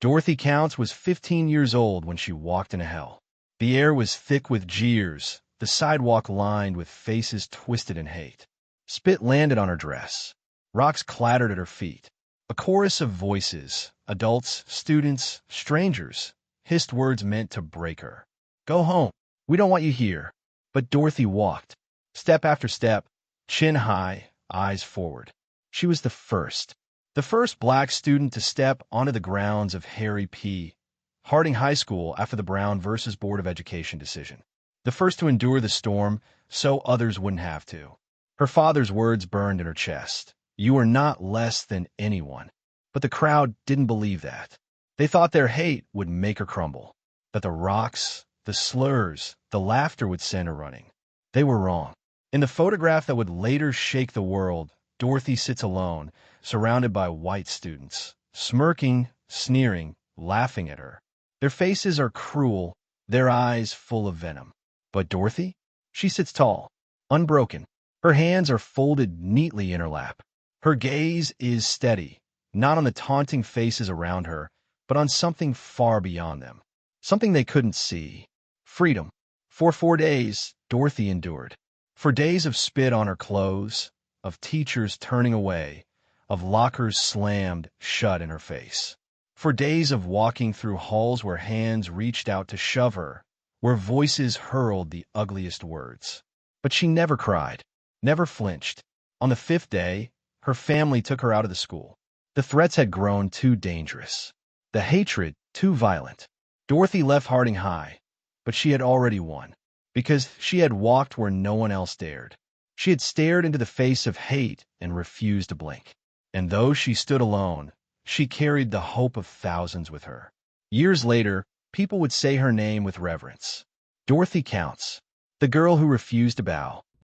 Dorothy Counts was 15 years old when she walked into hell. The air was thick with jeers, the sidewalk lined with faces twisted in hate. Spit landed on her dress. Rocks clattered at her feet. A chorus of voices, adults, students, strangers, hissed words meant to break her. Go home. We don't want you here. But Dorothy walked, step after step, chin high, eyes forward. She was the first black student to step onto the grounds of Harry P. Harding High School after the Brown versus Board of Education decision. The first to endure the storm so others wouldn't have to. Her father's words burned in her chest. You are not less than anyone. But the crowd didn't believe that. They thought their hate would make her crumble, that the rocks, the slurs, the laughter would send her running. They were wrong. In the photograph that would later shake the world, Dorothy sits alone, surrounded by white students, smirking, sneering, laughing at her. Their faces are cruel, their eyes full of venom. But Dorothy? She sits tall, unbroken. Her hands are folded neatly in her lap. Her gaze is steady, not on the taunting faces around her, but on something far beyond them. Something they couldn't see. Freedom. For 4 days, Dorothy endured. For days of spit on her clothes, of teachers turning away, of lockers slammed shut in her face. For days of walking through halls where hands reached out to shove her, where voices hurled the ugliest words. But she never cried, never flinched. On the 5th day, her family took her out of the school. The threats had grown too dangerous, the hatred too violent. Dorothy left Harding High, but she had already won, because she had walked where no one else dared. She had stared into the face of hate and refused to blink. And though she stood alone, she carried the hope of thousands with her. Years later, people would say her name with reverence. Dorothy Counts, the girl who refused to bow,